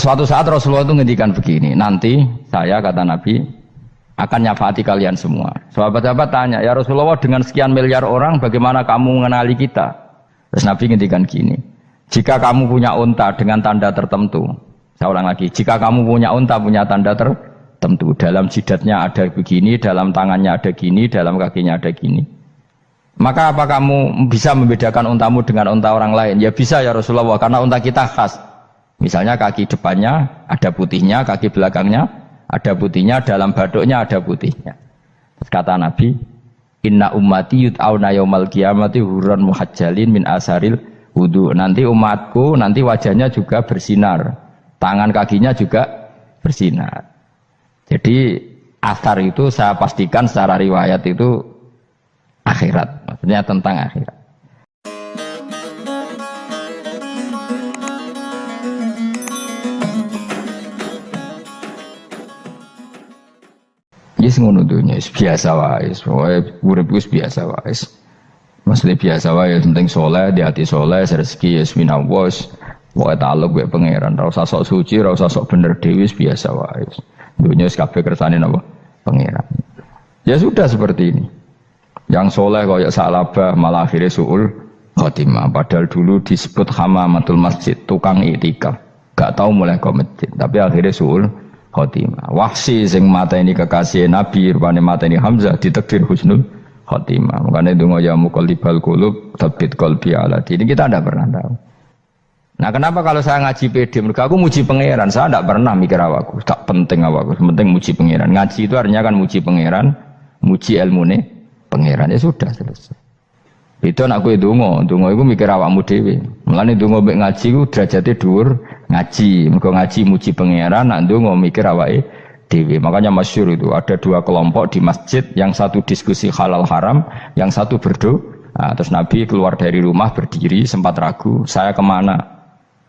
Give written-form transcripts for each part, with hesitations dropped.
Suatu saat Rasulullah itu ngendikan begini, nanti saya kata Nabi akan nyafaati kalian semua. Sahabat-sahabat tanya, ya Rasulullah dengan sekian miliar orang bagaimana kamu mengenali kita? Terus Nabi ngendikan gini, jika kamu punya unta dengan tanda tertentu, saya ulang lagi, jika kamu punya unta punya tanda tertentu, dalam jidatnya ada begini, dalam tangannya ada gini, dalam kakinya ada gini, maka apa kamu bisa membedakan untamu dengan unta orang lain? Ya bisa ya Rasulullah, karena unta kita khas. Misalnya kaki depannya ada putihnya, kaki belakangnya ada putihnya, dalam baduknya ada putihnya. Terus kata Nabi, inna ummati yud'auna yaumal qiyamati hurran muhajjalin min asaril wudu. Nanti umatku nanti wajahnya juga bersinar, tangan kakinya juga bersinar. Jadi asar itu saya pastikan secara riwayat itu akhirat, maksudnya tentang akhirat. Yes ngono dunya biasa wae, urip wis biasa wae. Mesti biasa wae, penting saleh, di hati saleh, rezeki wis minawos, wae taluk wae pangeran, ora usah sok suci, ora usah sok bener dhewe biasa wae. Dunya wis kabeh kersane napa? Pangeran. Ya sudah seperti ini. Yang saleh kaya Salabah malah akhirnya suul khotimah, padahal dulu disebut hamamatul masjid, tukang iktikaf. Gak tahu mulai ke masjid, tapi akhirnya suul khotimah. Wahsi sing mateni kekasih Nabi, rupane mateni Hamzah ditakdir husnul khotimah. Makanya donga ya muqallibal qulub tsabbit qalbi ala dini. Kita tidak pernah tahu. Nah, kenapa kalau saya ngaji PD? Mereka aku muji pangeran, saya tidak pernah mikir awakku, tak penting awakku, penting muji pangeran. Ngaji itu artinya kan muji pangeran, muji ilmune pangeran, ya sudah selesai. Itu anakku itu donga iku mikir awakmu dhewe. Mulane donga mek ngaji ku derajate dhuwur ngaji. Mergo ngaji muji pangeran, nak donga mikir awake dhewe. Makanya masyhur itu ada dua kelompok di masjid, yang satu diskusi halal haram, yang satu berdoa. Nah, terus Nabi keluar dari rumah berdiri, sempat ragu, saya kemana?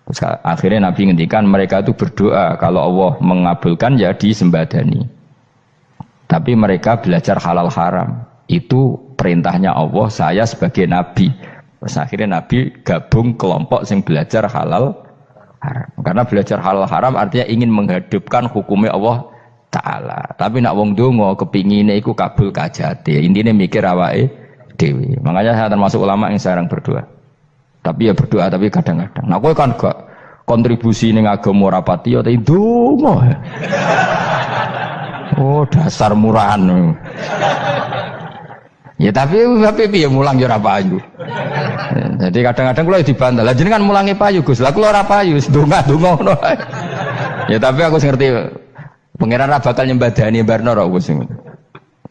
Terus akhirnya Nabi ngendikan mereka itu berdoa, kalau Allah mengabulkan ya disembadani. Tapi mereka belajar halal haram. Itu perintahnya Allah, saya sebagai Nabi. Terus akhirnya Nabi gabung kelompok yang belajar halal haram. Karena belajar halal haram artinya ingin menghidupkan hukumnya Allah Ta'ala. Tapi nak wong donga kepingine iku kabul kajate. Intine mikir awake dhewe. Makanya saya termasuk ulama yang jarang berdoa. Tapi ya berdoa tapi kadang-kadang. Nah kowe kan gak kontribusi ning agama ora pati ya ndonga. Oh dasar murahan. Ya tapi piye mulang ya ora payu. Jadi kadang-kadang kula dibantah. Lah jenengan mulangi payu Gus. Lah kula ora payu, ndonga-ndonga ngono. Ya tapi aku ngerti pangeran ora bakal nyembadani barno ora Gus.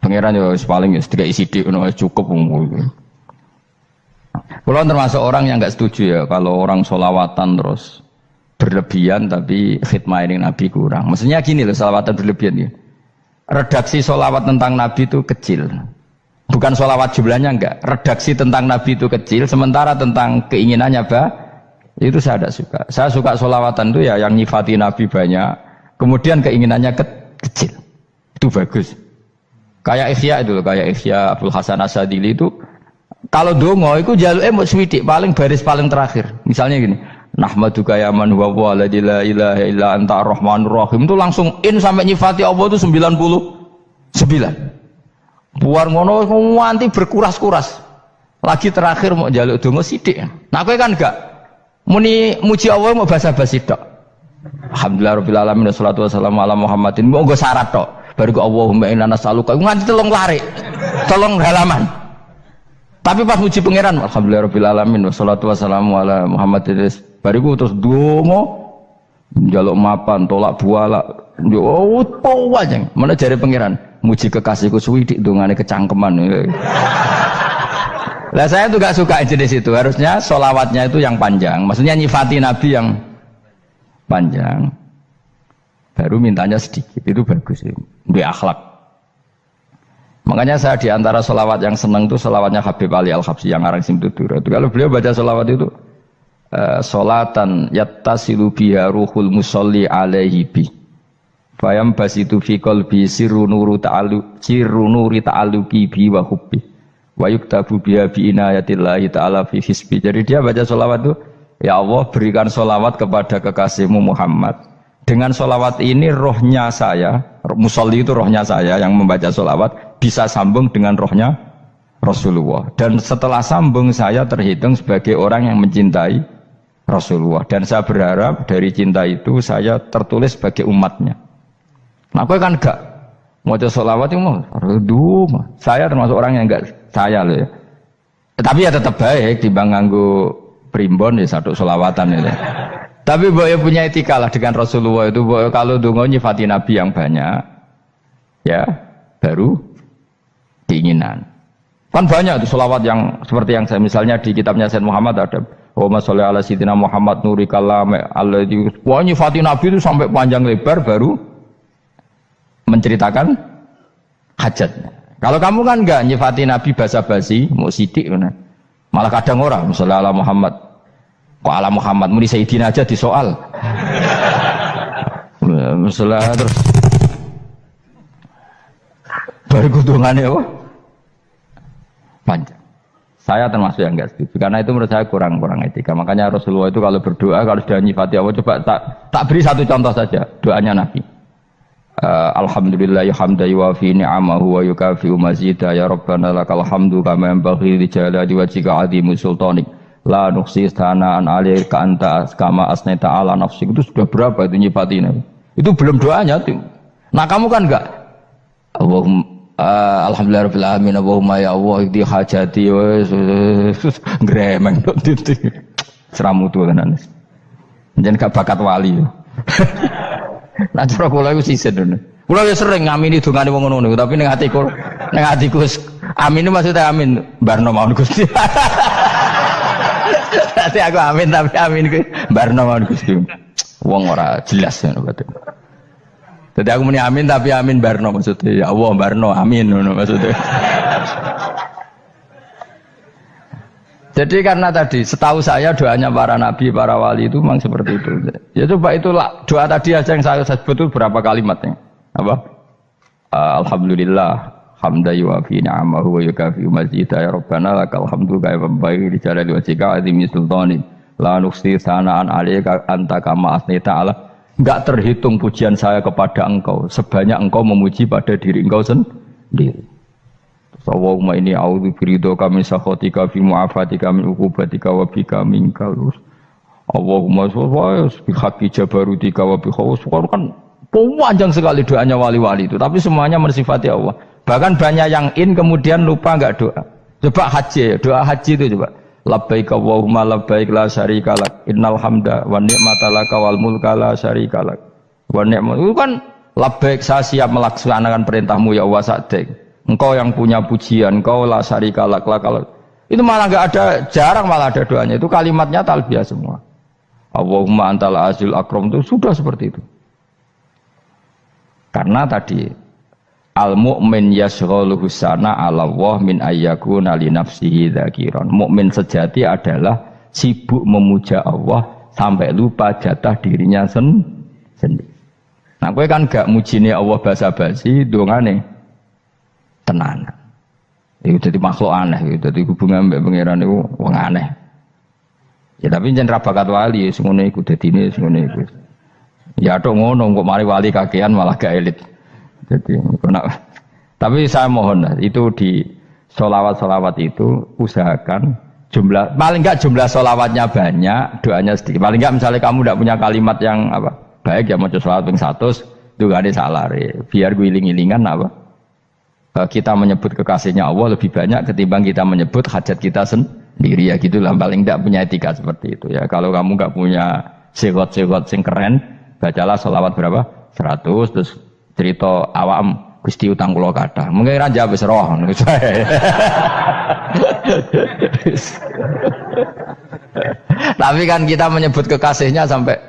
Pangeran ya paling ya sedikit sithik ngono cukup umum. Kula termasuk orang yang enggak setuju ya kalau orang sholawatan terus berlebihan tapi khidmah ini Nabi kurang. Maksudnya gini loh, sholawatan berlebihan ya. Redaksi sholawat tentang Nabi itu kecil. Bukan sholawat jumlahnya enggak, redaksi tentang Nabi itu kecil, sementara tentang keinginannya itu saya tidak suka. Saya suka sholawatan itu ya yang nyifati Nabi banyak, kemudian keinginannya kecil, itu bagus. Kayak Ihya itu, kayak Ihya Abdul Hasan Asadili itu, kalau dongo itu jaluk mau swidik paling baris paling terakhir. Misalnya gini, Nahmaduka ya man huwa la ilaha illa anta ar-rahmanur rahim, itu langsung in sampai nyifati Allah itu 99. Buar ngono nganti berkuras-kuras. Lagi terakhir mau jaluk donga sithik. Nah kowe kan enggak muni muji Allah mau basa-basi tok. Alhamdulillahirabbil alamin wassalatu wassalamu ala Muhammadin. Mau nggo syarat tok. Baru Allahumma inna nas'aluka nganti telung larik. Telung halaman. Tapi pas muji pangeran alhamdulillahirabbil alamin wassalatu wassalamu ala Muhammadin. Bariku terus donga njaluk mapan tolak buala. Yo opo wae. Mana jare pangeran? Muji kekasihku suwidik dongane kecangkeman. Lah saya tuh gak suka jenis itu. Harusnya sholawatnya itu yang panjang. Maksudnya nyifati Nabi yang panjang. Baru mintanya sedikit. Itu bagus. Itu akhlak. Makanya saya diantara sholawat yang senang itu sholawatnya Habib Ali Al-Habsyi yang arang Simtudur. Kalau beliau baca sholawat itu sholatan yattasilu biha ruhul musolli alaihi bi. Fayam basitu fi qalbi sirru nuri ta'alluqi bi wa hubbi wa yuktabu biha bi inayatillahi ta'ala fi hisbi. Jadi dia baca sholawat itu, ya Allah berikan sholawat kepada kekasihmu Muhammad Dengan sholawat ini rohnya saya, musolli itu rohnya saya yang membaca sholawat bisa sambung dengan rohnya Rasulullah. Dan setelah sambung saya terhitung sebagai orang yang mencintai Rasulullah. Dan saya berharap dari cinta itu saya tertulis sebagai umatnya. Nah, aku kan enggak mau sholawat itu mau, saya termasuk orang yang enggak saya loh ya. Tapi ya tetap baik dibanding nganggo primbon ya satu sholawatan itu. Tapi boleh punya etika lah dengan Rasulullah itu. Kalau dongo nyifati Nabi yang banyak, ya baru keinginan. Kan banyak tuh sholawat yang seperti yang saya misalnya di kitabnya Sayyid Muhammad ada. Allahumma sholli ala sayyidina Muhammad nuri kalam alladzi. Wah nyifati Nabi itu sampai panjang lebar baru menceritakan hajatnya. Kalau kamu kan enggak nyifati Nabi basa-basi, mau sidik mana. Malah kadang orang misalnya ala Muhammad. Kok ala Muhammad muni Sayyidina aja disoal. Masalah terus baru kudungannya apa? Panjang. Saya termasuk yang enggak setuju karena itu menurut saya kurang etika. Makanya Rasulullah itu kalau berdoa kalau sudah nyifati Allah coba tak beri satu contoh saja doanya Nabi. Alhamdulillah hamdan yuwafi ni'amahu wa yukafi'u mazida ya rabbana lakal hamdu kama yanbaghi li jalali wajhika 'azimi sultanik. La nuksi sanaan alaika anta kama asnaita ala nafsik. Itu sudah berapa itu nyifatin itu belum doanya tuh. Nah kamu kan enggak Allahumma alhamdulillahirabbil alamin Allahumma ya Allah di hajati wes gremeng itu seramu tuh tenan jangan gak bakat wali. Nah cara kula iku sisen kula wis sering ngamini dongane wong ngono tapi ning atiku amin maksudnya amin barno mawon Gusti. Nanti aku amin tapi amin ku barno mawon Gusti. Wong ora jelas ngono betul. Jadi aku muni amin tapi amin barno maksudnya ya Allah barno amin ngono maksudnya. Jadi karena tadi setahu saya doanya para nabi, para wali itu memang seperti itu. Ya coba itulah doa tadi aja yang saya sebut itu berapa kalimatnya. Apa? Alhamdulillah hamdan yuwafi ni'amahu wa yukafi'u mazida ya rabbana lakal hamdu kama yanbaghi li jalali wajhika 'azimi sultanik la nuksi sanaan 'alaika anta kama asnaita ala. Enggak terhitung pujian saya kepada engkau sebanyak engkau memuji pada diri engkau sendiri. Allahumma inni a'udzu biridhoka min sakhatika fi mu'afatika min uqubatika wa bika minkal. Allahumma sholli bi haqqi jabarutika wa bi khawfika. Kan panjang sekali doanya wali-wali itu, tapi semuanya mensifati Allah. Bahkan banyak yang kemudian lupa enggak doa. Coba haji, doa haji itu coba. Labbaik Allahumma labbaik la syarika lak innal hamda wa ni'mata laka wal mulka la syarika lak. Wa ni'mat itu kan labbaik saya siap melaksanakan perintahmu ya Allah sa'dik. Engkau yang punya pujian, engkau la syarika lak. Itu malah enggak ada, jarang malah ada doanya. Itu kalimatnya talbiyah semua. Allahumma antal azil akram itu sudah seperti itu. Karena tadi al-mu'min yashghaluhu sana 'ala Allah min ayyakuna li nafsihi dzakiran. Mukmin sejati adalah sibuk memuja Allah sampai lupa jatah dirinya sendiri. Nah, kowe kan gak mujine Allah basa-basi, dongane tenan. Itu jadi makhluk aneh, itu jadi hubungan mbek pangeran itu wong aneh. Ya tapi jen ra bakat wali ngono iku dadine ngono iku. Ya tok ngono kok mari wali kakean malah gak elit. Jadi tapi saya mohon itu di sholawat itu usahakan jumlah paling enggak jumlah sholawatnya banyak, doanya sedikit. Paling enggak misalnya kamu tidak punya kalimat yang apa baik ya mau sholawat ping 100 itu gak ada salah biar guling-gilingan apa kita menyebut kekasihnya Allah lebih banyak ketimbang kita menyebut hajat kita sendiri ya gitulah. Paling tidak punya etika seperti itu ya. Kalau kamu nggak punya segot-segot sing keren, bacalah sholawat berapa 100 terus cerita awam Gusti utang kula kathah mungkin raja wis roh. Tapi kan kita menyebut kekasihnya sampai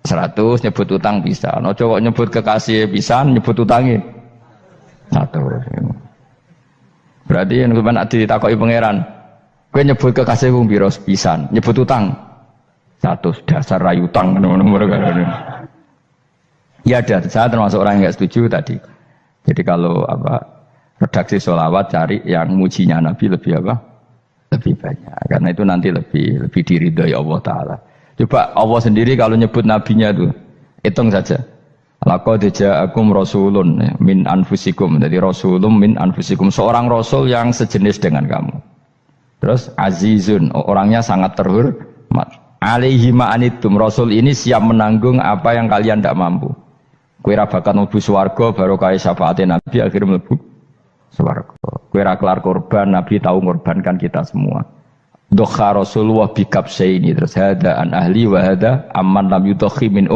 100 nyebut utang bisa. No coba nyebut kekasih bisa nyebut utangnya satu. Berarti yang kemudian ditakoki pangeran, kowe nyebut kekasihku piro pisan, nyebut utang 100 dasar rayu utang ngono-ngono kan. Ya ada, saya termasuk orang yang enggak setuju tadi. Jadi kalau redaksi sholawat cari yang mujinya Nabi lebih lebih banyak, karena itu nanti lebih diridhoi Allah Taala. Coba Allah sendiri kalau nyebut nabinya tuh Hitung saja. Laqad ja'akum rasulun min anfusikum. Jadi rasulun min anfusikum, seorang rasul yang sejenis dengan kamu. Terus azizun, orangnya sangat terhormat. Alaihi ma'anitum, rasul ini siap menanggung apa yang kalian tidak mampu. Kowe ra bakal mlebu swarga barokah syafaate Nabi akhir mlebu swarga. Kowe ra kelar korban, Nabi tahu ngorbankan kita semua. Dokha Rasulullah bikabsaini, terus hada an ahli wa hada amman lam yudokhi min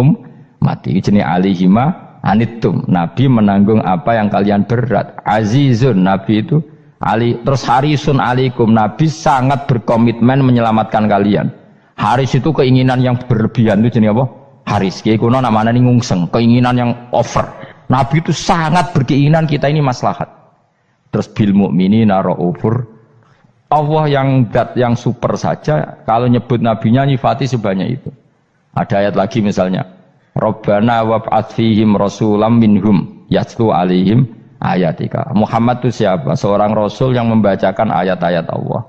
mati. Ini alihima anittum, Nabi menanggung apa yang kalian berat. Azizun, Nabi itu ali, terus harisun alaikum, Nabi sangat berkomitmen menyelamatkan kalian. Haris itu keinginan yang berlebihan, itu jenis apa? Haris, kiai kuno namanya ini ngungseng, keinginan yang over. Nabi itu sangat berkeinginan kita ini maslahat. Terus bil mu'minina raufur, Allah yang dat yang super saja, kalau nyebut nabinya nyifati sebanyak itu. Ada ayat lagi misalnya, Rabbana wab'ats fihim rasulam minhum yatlu alaihim ayatika. Muhammad itu siapa? Seorang rasul yang membacakan ayat-ayat Allah.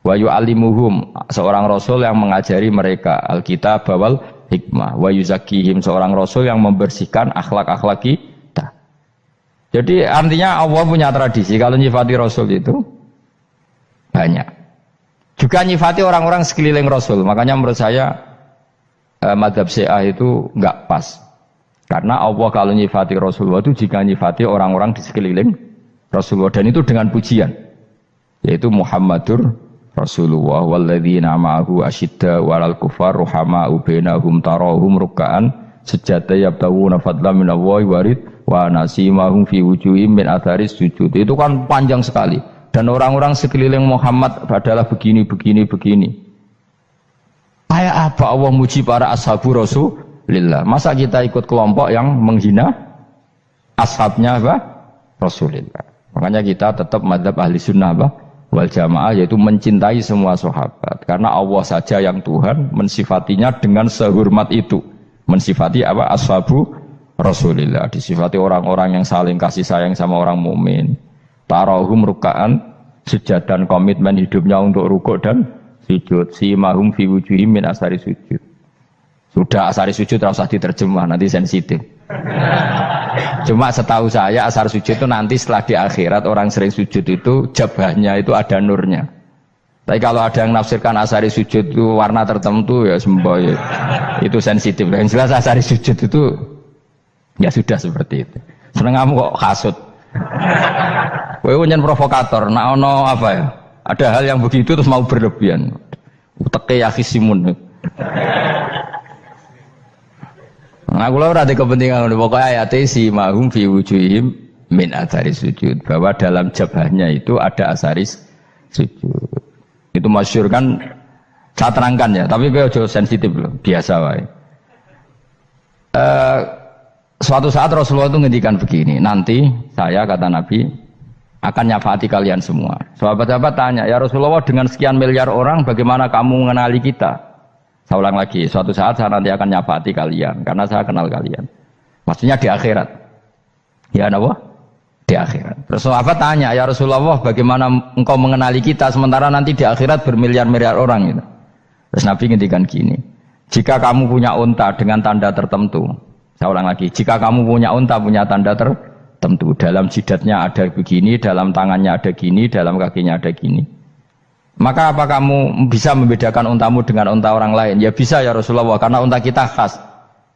Wa yu'allimuhum, seorang rasul yang mengajari mereka Alkitab wal hikmah. Wa yuzakkihim, seorang rasul yang membersihkan akhlak-akhlak kita. Jadi artinya Allah punya tradisi kalau nyifati rasul itu banyak. Juga nyifati orang-orang sekeliling rasul. Makanya menurut saya madhab Syiah itu enggak pas, karena Allah kalau nyifati Rasulullah itu jika nyifati orang-orang di sekeliling Rasulullah, dan itu dengan pujian, yaitu Muhammadur Rasulullah walladzina ma'ahu asyidda walal kufar ruhama'u bainahum tarahum ruk'an sujada yabtawuna fadlan minallahi warid wa nasimahum fi wujuhim min atharis sujud. Itu kan panjang sekali, dan orang-orang sekeliling Muhammad adalah begini. Kayak apa Allah muji para ashabu Rasulillah? Masa kita ikut kelompok yang menghina ashabnya apa? Rasulillah. Makanya kita tetap madzhab ahli sunnah apa? Wal jamaah, yaitu mencintai semua sahabat. Karena Allah saja yang Tuhan mensifatinya dengan sehormat itu. Mensifati apa? Ashabu Rasulillah. Disifati orang-orang yang saling kasih sayang sama orang mukmin. Tarahum ruka'an, sujud dan komitmen hidupnya untuk rukuk dan sujud. Si mahum fi wujuhim min asari sujud. Sudah asari sujud tidak usah diterjemah, nanti sensitif. Cuma setahu saya asar sujud itu nanti setelah di akhirat orang sering sujud itu jabahnya itu ada nurnya. Tapi kalau ada yang nafsirkan asari sujud itu warna tertentu ya semboy, itu sensitif. Yang jelas asari sujud itu ya sudah seperti itu. Seneng kamu kok hasut. Kowe nyen provokator, nak ono apa ya? Ada hal yang begitu terus mau berlebihan. Uteke ya khisimun. Nah, kula ora ada kepentingan pokoknya ayat si mahum fi wujuhim min athari sujud, bahwa dalam jabahnya itu ada asaris sujud. Itu masyhur kan, saya terangkan ya, tapi kowe aja sensitif loh, biasa wae. Suatu saat Rasulullah itu ngendikan begini, nanti saya kata Nabi akan nyafaati kalian semua. Sahabat-sahabat tanya, ya Rasulullah dengan sekian miliar orang bagaimana kamu mengenali kita? Saya ulang lagi, suatu saat saya nanti akan nyafaati kalian karena saya kenal kalian. Maksudnya di akhirat. Ya apa? Di akhirat. Terus sahabat tanya, ya Rasulullah bagaimana engkau mengenali kita sementara nanti di akhirat bermiliar-miliar orang gitu. Terus Nabi ngendikan gini, jika kamu punya unta dengan tanda tertentu, saya ulang lagi, jika kamu punya unta punya tanda tertentu, dalam jidatnya ada begini, dalam tangannya ada gini, dalam kakinya ada gini, maka apa kamu bisa membedakan untamu dengan unta orang lain? Ya bisa ya Rasulullah, karena unta kita khas.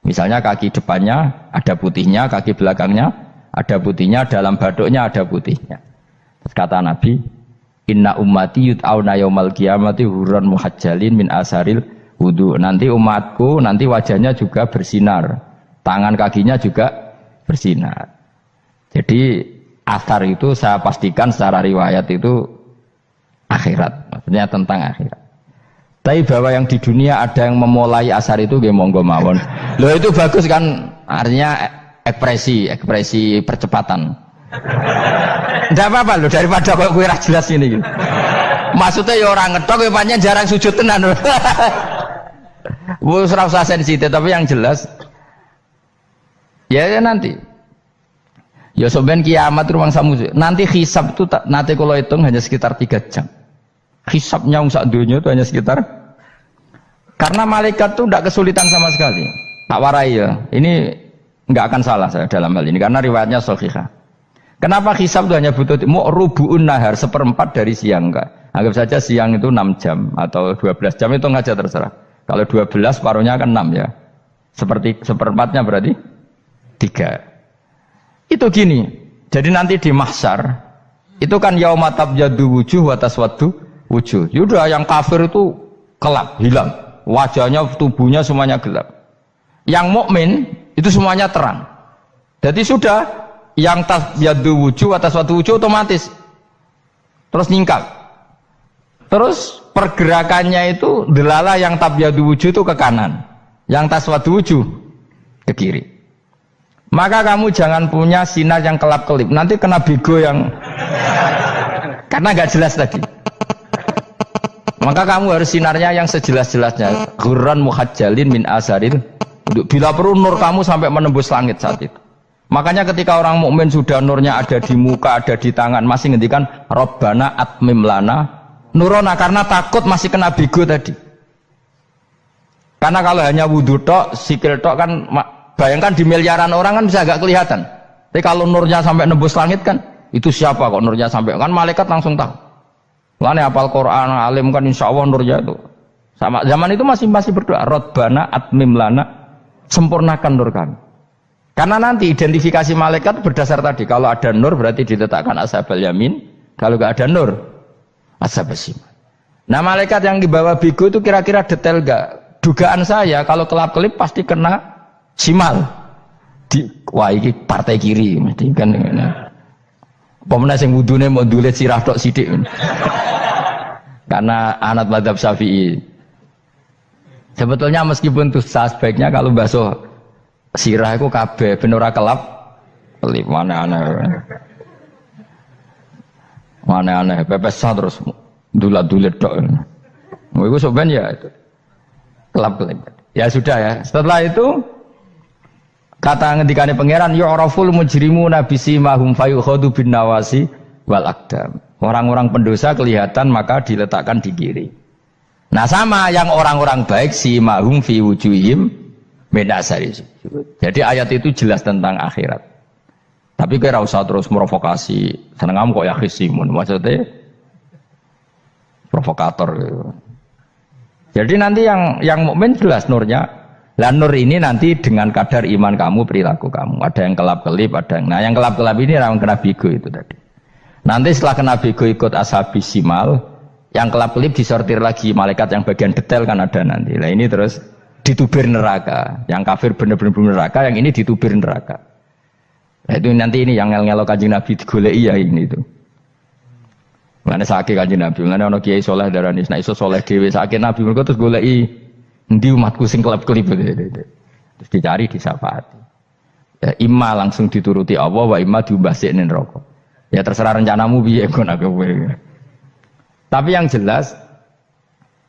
Misalnya kaki depannya ada putihnya, kaki belakangnya ada putihnya, dalam baduknya ada putihnya. Terus kata Nabi, inna ummati yut'auna yaumal qiyamati hurran muhajjalin min asaril wudu. Nanti umatku nanti wajahnya juga bersinar, tangan kakinya juga bersinar. Jadi asar itu saya pastikan secara riwayat itu akhirat, maksudnya tentang akhirat. Tapi bahwa yang di dunia ada yang memulai asar itu nggih monggo mawon. Loh itu bagus kan, artinya ekspresi percepatan. Tidak apa-apa loh, daripada kok kowe ora jelas ini gitu. Maksudnya ya orang ngetok kowe pancen jarang sujud tenan. Wis ora usah sensitif, tapi yang jelas ya nanti. Ya sampean kiamat ruang samu. Nanti hisab itu nanti kalau hitung hanya sekitar 3 jam. Hisabnya sak dunia itu hanya sekitar, karena malaikat itu tidak kesulitan sama sekali. Tak warai ya. Ini nggak akan salah saya dalam hal ini karena riwayatnya sahihah. Kenapa hisab itu hanya butuh rubu'un nahar, seperempat dari siang enggak? Anggap saja siang itu 6 jam atau 12 jam itu aja terserah. Kalau 12 paruhnya kan 6 ya. Seperti seperempatnya berarti 3. Itu gini. Jadi nanti di mahsyar itu kan yauma tabyaddu wujuh wa taswaddu wujuh. Yaudah yang kafir itu kelap, hilang. Wajahnya, tubuhnya semuanya gelap. Yang mukmin itu semuanya terang. Jadi sudah yang tabyaddu wujuh wa taswaddu wujuh otomatis terus nyingkap. Terus pergerakannya itu delala yang tabyaddu wujuh itu ke kanan, yang taswaddu wujuh ke kiri. Maka kamu jangan punya sinar yang kelap-kelip. Nanti kena bego yang karena nggak jelas tadi. Maka kamu harus sinarnya yang sejelas-jelasnya. Ghurran muhajjalin min asaril. Bila perlu nur kamu sampai menembus langit saat itu. Makanya ketika orang mukmin sudah nurnya ada di muka, ada di tangan, masih ngendikan Rabbana atmim lana nurona karena takut masih kena bego tadi. Karena kalau hanya wudhu tok, sikil tok kan bayangkan di miliaran orang kan bisa agak kelihatan. Tapi kalau nurnya sampai nembus langit kan, itu siapa kok nurnya sampai kan malaikat langsung tahu. Lane hafal Quran, alim kan insya Allah nurnya itu. Sama zaman itu masih berdoa, Rabbana atmim lana, sempurnakan nur kami. Karena nanti identifikasi malaikat berdasar tadi. Kalau ada nur berarti diletakkan ashabal yamin. Kalau nggak ada nur, ashabal shimal. Nah malaikat yang dibawa bigo itu kira-kira detail nggak? Dugaan saya kalau kelap-kelip pasti kena simal. Wah ini partai kiri mesti kan. Pemenang yang wudhunya mau dulet sirah tok sidik. Karena anak madzhab Syafi'i. Sebetulnya meskipun tuh sebaiknya kalau basuh sirah itu kabeh ben ora kelap kelip mana-aneh pepesan terus dulat-dulit tok. Mau iku soben ya itu kelap-kelip. Ya sudah ya. Setelah itu kata ngendikane pangeran yu'raful mujrimuna bisimahum fayukhadu bin nawasi wal aqdam. Orang-orang pendosa kelihatan maka diletakkan di kiri. Nah sama yang orang-orang baik simahum fi wujuhim min asari sujud. Jadi ayat itu jelas tentang akhirat. Tapi kira usah terus merovokasi. Seneng kamu kok ya khisimun maksudnya provokator gitu. Jadi nanti yang mukmin jelas nurnya. Lah nur ini nanti dengan kadar iman kamu, perilaku kamu. Ada yang kelap-kelip, ada yang. Nah, yang kelap-kelip ini yang kena bigo itu tadi. Nanti setelah kena bigo ikut ashabis simal, yang kelap-kelip disortir lagi malaikat yang bagian detail kan ada nanti. Nah, ini terus ditubir neraka. Yang kafir benar-benar neraka, yang ini ditubir neraka. Nah, itu nanti ini yang ngel-ngelo Kanjeng Nabi digoleki ya ini itu. Mana sakit Kanjeng Nabi, mana ono kiai soleh darani, nek iso soleh dhewe sakit Nabi mergo terus goleki endi umatku sing kelep-kelip terus dicari disyafaati. Ya imma langsung dituruti Allah wa imma diumbasine neraka. Ya terserah rencanamu piye kono kowe. Tapi yang jelas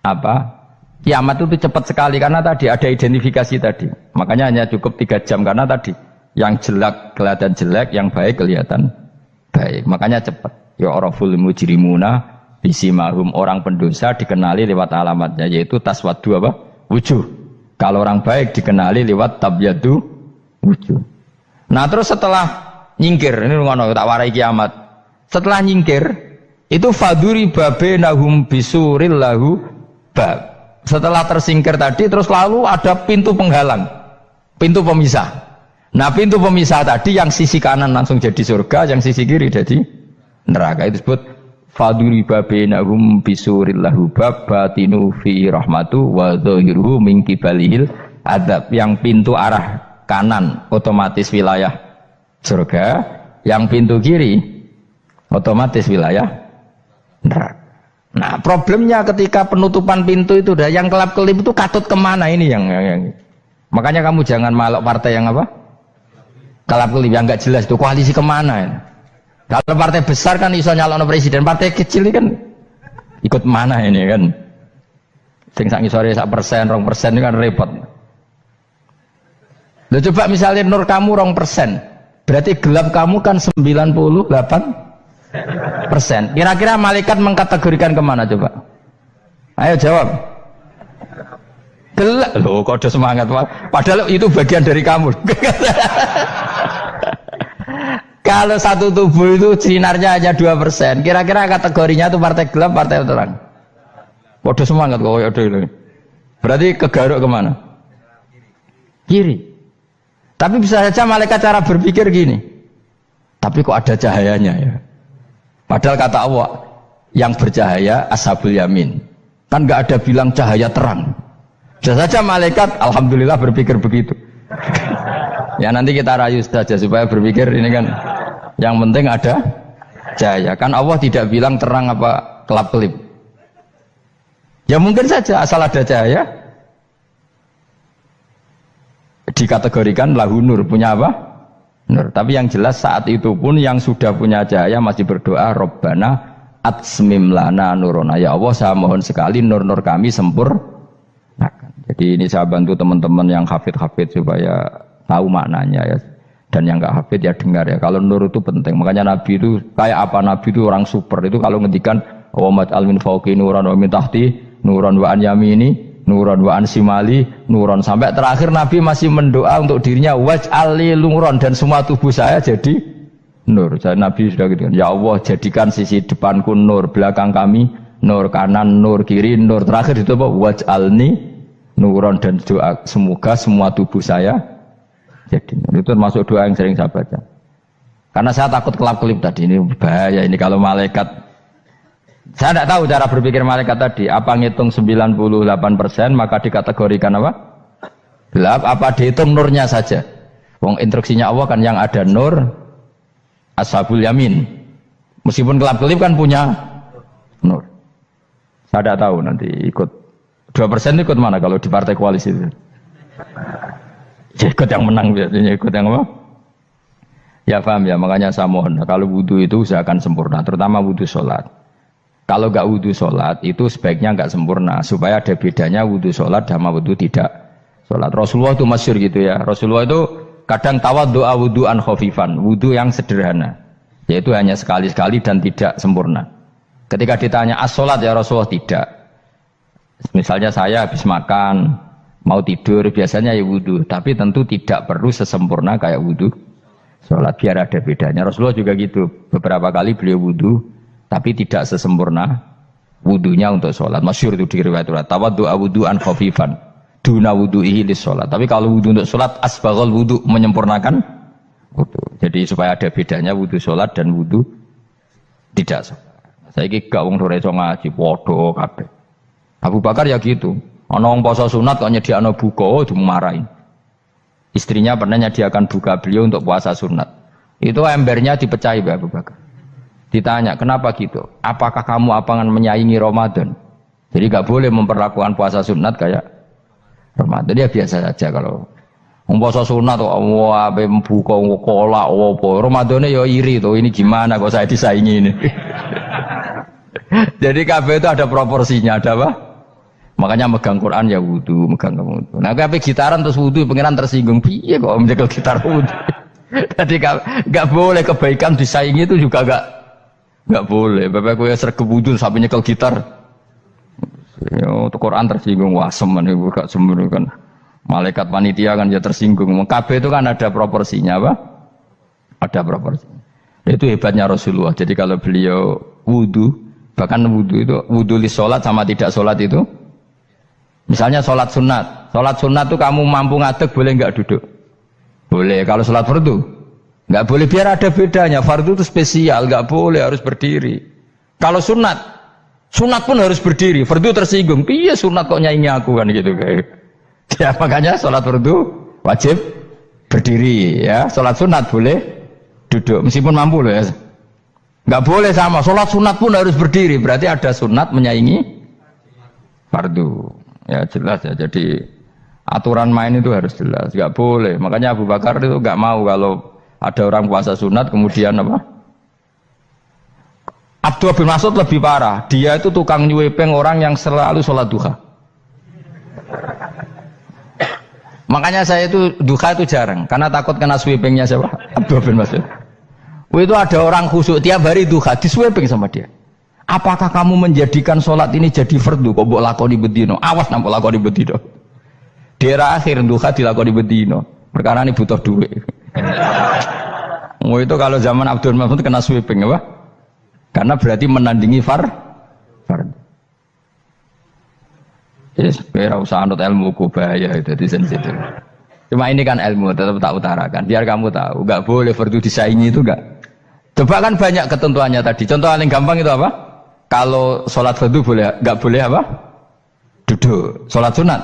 apa? Kiamat itu cepat sekali karena tadi ada identifikasi tadi. Makanya hanya cukup 3 jam karena tadi yang jelek kelihatan jelek, yang baik kelihatan baik. Makanya cepat. Ya araful mujrimuna bisimahum, orang pendosa dikenali lewat alamatnya yaitu taswaddu apa? Wujuh. Kalau orang baik dikenali lewat tabyaddu wujuh. Nah terus setelah nyingkir, ini ngono tak warai kiamat. Setelah nyingkir itu faduri babenahum bisuril lahu bab. Setelah tersingkir tadi terus lalu ada pintu penghalang, pintu pemisah. Nah pintu pemisah tadi yang sisi kanan langsung jadi surga, yang sisi kiri jadi neraka. Itu disebut faduri babenahum bisuril lahu bab batinu fi rahmatu wa dhahiruhu min qibalihil adzab. Yang pintu arah kanan otomatis wilayah surga, yang pintu kiri otomatis wilayah neraka. Nah problemnya ketika penutupan pintu itu dah yang kelap-kelip itu katut kemana ini yang makanya kamu jangan malok partai yang apa kelap-kelip yang nggak jelas itu koalisi kemana ya. Kalau partai besar kan iso nyalon presiden, partai kecil ini kan ikut mana ini kan sing sak ngisore 1%, 2% ini kan repot. Loh coba misalnya nur kamu 2%, berarti gelap kamu kan 98%. Kira-kira malaikat mengkategorikan kemana coba? Ayo jawab. Gelak loh, kode semangat Pak. Padahal itu bagian dari kamu. Kalau satu tubuh itu sinarnya hanya 2%, kira-kira kategorinya itu partai gelap, partai terang. Kode semangat kok ada ini. Berarti kegaruk kemana? Kiri. Tapi bisa saja malaikat cara berpikir gini. Tapi kok ada cahayanya ya? Padahal kata Allah, yang bercahaya ashabul yamin. Kan nggak ada bilang cahaya terang. Bisa saja malaikat alhamdulillah berpikir begitu. Ya nanti kita rayu saja supaya berpikir ini kan yang penting ada cahaya. Kan Allah tidak bilang terang apa kelap-kelip. Ya mungkin saja asal ada cahaya dikategorikan lahu nur, punya apa? Nur. Tapi yang jelas saat itu pun yang sudah punya cahaya masih berdoa Rabbana atsmim lana nurona, ya Allah saya mohon sekali nur-nur kami sempurnakan. Jadi ini saya bantu teman-teman yang hafid supaya tahu maknanya ya, dan yang nggak hafid ya dengar ya. Kalau nur itu penting, makanya Nabi itu kayak apa? Nabi itu orang super itu kalau ngendikan wa almin fauqi nuran wa min tahti nuran wa an yamini nuran wa an simali nuran, sampai terakhir Nabi masih mendoa untuk dirinya waj'al li nuran, dan semua tubuh saya jadi nur. Jadi Nabi sudah gitu kan, ya Allah jadikan sisi depanku nur, belakang kami nur, kanan nur, kiri nur, terakhir itu apa? Waj'alni nuron, dan doa semoga semua tubuh saya jadi nur. Itu termasuk doa yang sering saya baca. Karena saya takut kelap-kelip tadi, ini bahaya ini kalau malaikat. Saya tidak tahu cara berpikir malaikat tadi, apa ngitung 98% maka dikategorikan apa? Gelap, apa dihitung nurnya saja? Wong instruksinya Allah kan yang ada nur ashabul yamin, meskipun kelap-kelip kan punya nur. Saya tidak tahu nanti ikut 2% ikut mana kalau di partai koalisi itu. Ya, ikut yang menang biasanya, ikut yang apa? Ya paham ya, makanya saya mohon kalau wudhu itu usahakan sempurna, terutama wudhu sholat. Kalau nggak wudhu sholat itu sebaiknya nggak sempurna, supaya ada bedanya wudhu sholat sama wudhu tidak sholat. Rasulullah itu masyhur gitu ya, Rasulullah itu kadang tawaddu'a wudhu'an khafifan, wudhu yang sederhana, yaitu hanya sekali-sekali dan tidak sempurna. Ketika ditanya as-sholat ya Rasulullah, tidak. Misalnya saya habis makan, mau tidur, biasanya ya wudhu, tapi tentu tidak perlu sesempurna kayak wudhu sholat, biar ada bedanya. Rasulullah juga gitu, beberapa kali beliau wudhu, tapi tidak sesempurna wudhunya untuk sholat. Masyhur itu di riwayat tawaddu'a wudhu'an khafifan duna wudu'ihi lis sholat. Tapi kalau wudhu untuk sholat asbaghal wudhu, menyempurnakan wudhu. Jadi supaya ada bedanya wudhu sholat dan wudhu tidak sholat. Saya gak wong sore ngaji podo kabeh. Abu Bakar ya gitu. Ana wong poso sunat kok nyediakno buka dimarahin. Istrinya pernah nyediakan buka beliau untuk puasa sunat. Itu embernya dipecahi Abu Bakar. Ditanya kenapa gitu? Apakah kamu akan menyaingi Ramadan? Jadi gak boleh memperlakukan puasa sunat kayak Ramadan. Ya biasa saja kalau puasa sunat tuh wah buka kolak apa Ramadannya ya iri tuh, ini gimana kok saya disaingi ini. Jadi kabeh itu ada proporsinya, ada apa? Makanya megang Quran ya wudu, megang wudu. Nah kabeh gitaran terus wudu, pengiran tersinggung piye kok menjegal gitar wudu. Jadi gak boleh kebaikan disaingi, itu juga gak boleh. Bapak gue sergap wudu sampai nyekel gitar. Untuk Quran tersinggung, wah semen ibu gak semen kan. Malaikat panitia kan ya tersinggung. Kabeh itu kan ada proporsinya apa? Ada proporsinya. Itu hebatnya Rasulullah. Jadi kalau beliau wudu, bahkan wudu itu wudu li sholat sama tidak sholat itu. Misalnya sholat sunat itu kamu mampu ngadeg boleh nggak duduk? Boleh. Kalau sholat fardu nggak boleh, biar ada bedanya. Fardu itu spesial, nggak boleh, harus berdiri. Kalau sunat pun harus berdiri. Fardu tersinggung, iya sunat kok nyaingi aku kan gitu kayak. Ya makanya sholat fardu wajib berdiri ya. Sholat sunat boleh duduk meskipun mampu loh ya. Nggak boleh sama. Sholat sunat pun harus berdiri. Berarti ada sunat menyaingi fardu. Ya jelas ya. Jadi aturan main itu harus jelas. Nggak boleh. Makanya Abu Bakar itu nggak mau kalau ada orang puasa sunat kemudian apa? Abdullah bin Mas'ud lebih parah. Dia itu tukang nyuwepeng orang yang selalu sholat duha. Makanya saya itu duha itu jarang, karena takut kena sweepingnya siapa? Abdullah bin Mas'ud. Itu ada orang khusyuk tiap hari duha, di sweeping sama dia. Apakah kamu menjadikan sholat ini jadi fardu? Kok mbok lakoni bedino? Awas nang mbok lakoni bedino. Daerah akhir duha dilakoni bedino. Perkara ini butuh duit. Itu kalau zaman Abdul Mahmud kena sweeping apa? Karena berarti menandingi fardu. Yes, ora usah anut ilmu ku bahaya itu di sensitif. Cuma ini kan ilmu tetap tak utarakan. Biar kamu tahu, enggak boleh fardu disaingi itu enggak. Coba kan banyak ketentuannya tadi. Contoh paling gampang itu apa? Kalau sholat fardu boleh, enggak boleh apa? Duduk. Sholat sunat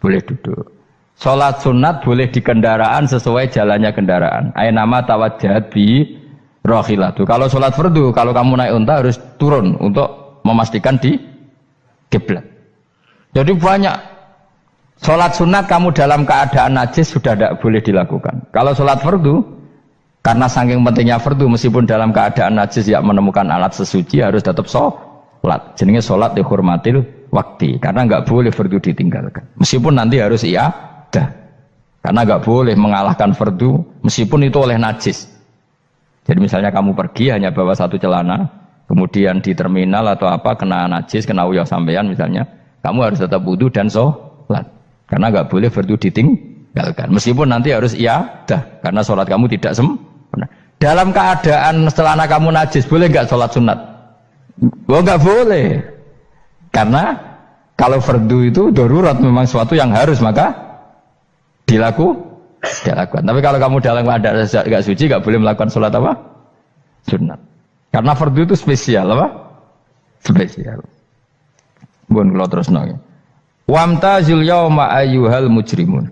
boleh duduk. Sholat sunat boleh di kendaraan sesuai jalannya kendaraan. Nama tawajjahat bi rohilatu. Kalau sholat fardu, kalau kamu naik unta harus turun untuk memastikan di kiblat. Jadi banyak sholat sunat kamu dalam keadaan najis sudah tidak boleh dilakukan. Kalau sholat fardu, karena saking pentingnya fardu, meskipun dalam keadaan najis ya menemukan alat sesuci harus tetap sholat. Jenenge sholat dihormatil waktu, karena nggak boleh fardu ditinggalkan. Meskipun nanti harus iadah, karena nggak boleh mengalahkan fardu meskipun itu oleh najis. Jadi misalnya kamu pergi hanya bawa satu celana, kemudian di terminal atau apa kena najis, kena uyah sampean misalnya. Kamu harus tetap wudu dan sholat, karena nggak boleh fardu ditinggalkan. Meskipun nanti harus iadah, karena sholat kamu tidak sempurna. Dalam keadaan celana kamu najis, boleh nggak sholat sunat? Oh nggak boleh, karena kalau fardu itu darurat, memang sesuatu yang harus maka dilakukan. Tapi kalau kamu dalam keadaan nggak suci, nggak boleh melakukan sholat apa? Sunat. Karena fardu itu spesial apa? Spesial. Bun kalau terus nol. Wamtazul yauma ayyuhal mujrimun.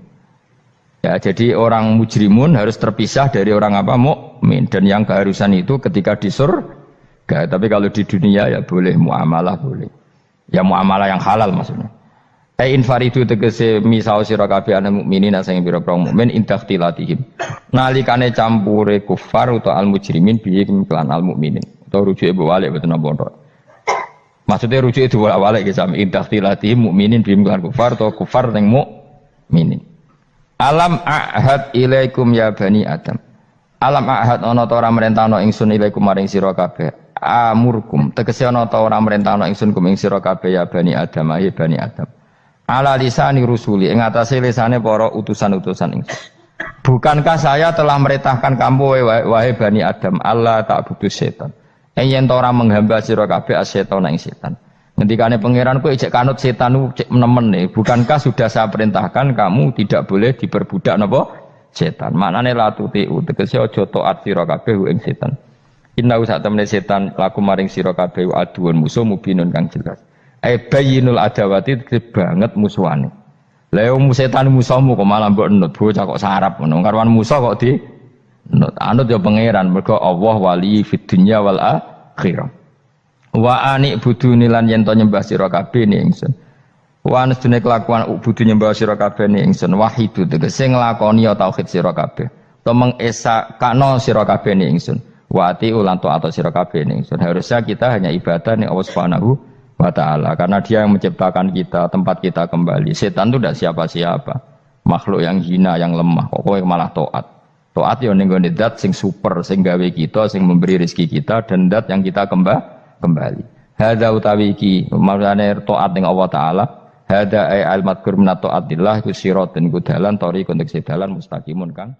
Ya, jadi orang mujrimun harus terpisah dari orang apa? Mukmin. Dan yang keharusan itu ketika di surga. Tapi kalau di dunia ya boleh muamalah boleh. Ya muamalah yang halal maksudnya. Infaridu tegese misau sira kabeh ana mukminin sing pira-pira mukmin indahtilatihim. Nalikane campure kufar utawa al mujrimin bihi lan al mukminin. Utawa rujuke balik boten napa. Maksudnya rujuk itu bolak-balik gitu sama indahtilatihim mukminin bihim lan kufar atau kufar yang mukminin. Alam ahad ilaikum ya bani Adam. Alam ahad ana ta ora merentano ingsun ilaikum maring sira kabeh. Amurkum tegese ana ta ora merentano ingsun kum ing sira kabeh ya bani Adam ya bani Adam. Ala lisani rusuli ing atase lisane para utusan-utusan ingsun. Bukankah saya telah merintahkan kamu wahai bani Adam Allah ta'budu setan. Yen ora menghamba sira kabeh asetan ing setan. Ngendikane pangeran kowe ijek kanut setan cek nemen nih. Bukankah sudah saya perintahkan kamu tidak boleh diperbudak napa setan. Maknane la tutiu tegese aja taat sira kabeh ing setan. Inna sak temene setan laku maring sira kabeh aduun musuh mubinun kang jelas. Bayyinul adawati banget musuhane. Lah setan musuhmu kok malah mbok nut bocah kok sarap ngono. Karwan musuh kok di anut ya pangeran mergo Allah wali fid dunya wal akhirah. Wa ani buduni lan yen to nyembah sira kabeh ni ingsun. Wa anstune kelakuan budu nyembah sira kabeh ni ingsun wahidu tegese nglakoni tauhid sira kabeh. To mengesakno sira kabeh ni ingsun. Wa ati ulan to atau sira kabeh ni ingsun. Harusnya kita hanya ibadah ning Allah Subhanahu wa taala karena Dia yang menciptakan kita, tempat kita kembali. Setan itu tidak siapa-siapa. Makhluk yang hina, yang lemah. Kok kowe malah taat. Taat ya ning gone zat sing super, sing gawe kita, sing memberi rezeki kita dan zat yang kita kembali. Hadza utawi iki marane taat ning Allah taala. Hadza ay al madkur min taatillah ku siratun ku dalan tori kontek sedalan mustaqimun kang